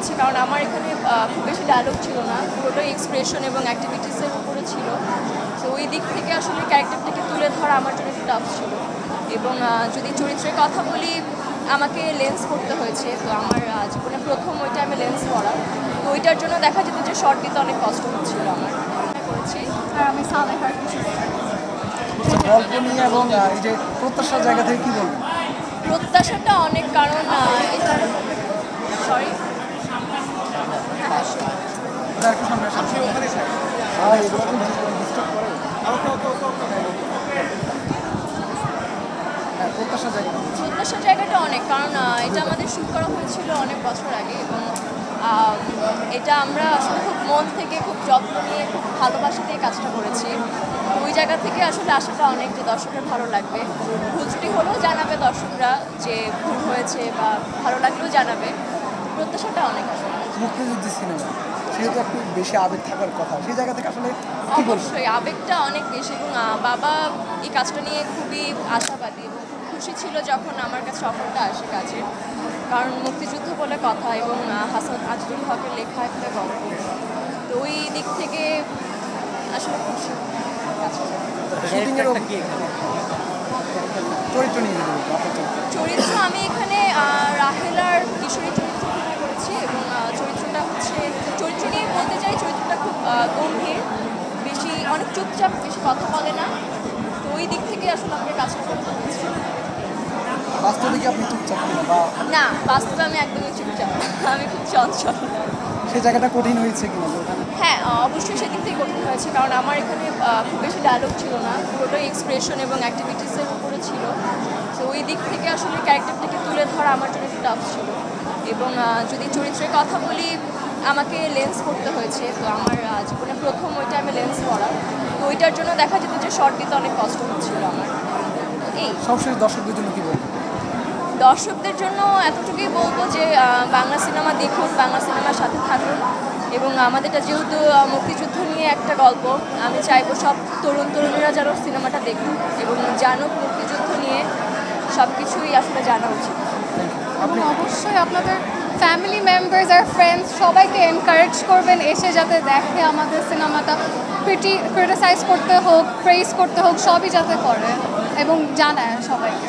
হয়েছে, কারণ আমার এখানে খুব বেশি ডায়লগ ছিল না, পুরোটাই এক্সপ্রেশন এবং অ্যাক্টিভিটিসের উপরে ছিল। তো ওই দিক থেকে আসলে ক্যারেক্টারটাকে তুলে ধরা আমার জন্য একটু টাফ ছিল। এবং যদি চরিত্রের কথা বলি, আমাকে লেন্স করতে হয়েছে। তো আমার জীবনে প্রথম ওইটা আমি লেন্স করা, তো ওইটার জন্য দেখা যেত যে শর্ট দিতে অনেক কষ্ট হচ্ছিল আমার। করেছি আর আমি সালেহার গল্প নিয়ে এবং এই যে প্রত্যাশার জায়গা থেকে কি বলবেন? প্রত্যাশাটা অনেক, কারণ এটা সরি প্রত্যাশার জায়গাটা অনেক, কারণ এটা আমাদের শুট করা হয়েছিল অনেক বছর আগে এবং এটা আমরা আসলে খুব মন থেকে, খুব যত্ন নিয়ে, খুব ভালোবাসা দিয়ে কাজটা করেছি। ওই জায়গা থেকে আসলে আশাটা অনেক যে দর্শকের ভালো লাগবে। ভুল ত্রুটি হলেও জানাবে দর্শকরা যে ভুল হয়েছে, বা ভালো লাগলেও জানাবে। প্রত্যাশাটা অনেক আসলে। মুক্তিযুদ্ধ সিনেমা, সেহেতু একটু বেশি আবেগ থাকার কথা, সেই জায়গা থেকে আসলে অবশ্যই আবেগটা অনেক বেশি। এবং বাবা এই কাজটা নিয়ে খুবই আশাবাদী এবং খুব খুশি ছিল যখন আমার কাছে অফারটা আসে কাজে, কারণ মুক্তিযুদ্ধ বলে কথা এবং হাসান আজিজুল হকের লেখা একটা গল্প। তো ওই দিক থেকে আসলে খুশি। চরিত্র আমি এখানে রাহেলার কিশোরী চরিত্র করেছি এবং চরিত্রটা হচ্ছে, চরিত্র নিয়ে বলতে চাই, চরিত্রটা খুব গম্ভীর, বেশি অনেক চুপচাপ, বেশি কথা বলে না। তো ওই দিক থেকে আসলে আমাকে কাজটা করতে হয়েছে। বাস্তবে কি আপনি চুপচাপ না, বাস্তবে আমি একদমই চুপচাপ, আমি খুব চঞ্চল। সেই জায়গাটা কঠিন হয়েছে কিনা? হ্যাঁ, অবশ্যই সেদিক থেকে কঠিন হয়েছে, কারণ আমার এখানে খুব বেশি ডায়লগ ছিল না, পুরোটাই এক্সপ্রেশন এবং অ্যাক্টিভিটিসের উপরে ছিল। তো ওই দিক থেকে আসলে ক্যারেক্টারটাকে তুলে ধরা আমার জন্য একটু টাফ ছিল। এবং যদি চরিত্রের কথা বলি, আমাকে লেন্স করতে হয়েছে। তো আমার জীবনে প্রথম ওইটা আমি লেন্স করা, তো ওইটার জন্য দেখা যেত যে শর্ট দিতে অনেক কষ্ট হচ্ছিল আমার। এই সবশেষ দর্শকদের জন্য কী বলবো? দর্শকদের জন্য এতটুকুই বলবো যে বাংলা সিনেমা দেখুন, বাংলা সিনেমার সাথে থাকুন। এবং আমাদেরটা যেহেতু মুক্তিযুদ্ধ নিয়ে একটা গল্প, আমি চাইবো সব তরুণীরা যেন সিনেমাটা দেখুন এবং জানুক মুক্তিযুদ্ধ নিয়ে সব কিছুই আসলে জানা উচিত। অবশ্যই আপনাদের ফ্যামিলি মেম্বার্স আর ফ্রেন্ডস সবাইকে এনকারেজ করবেন এসে, যাতে দেখে আমাদের সিনেমাটা, ক্রিটিসাইজ করতে হোক, প্রেইজ করতে হোক, সবই যাতে করে এবং জানায় সবাইকে।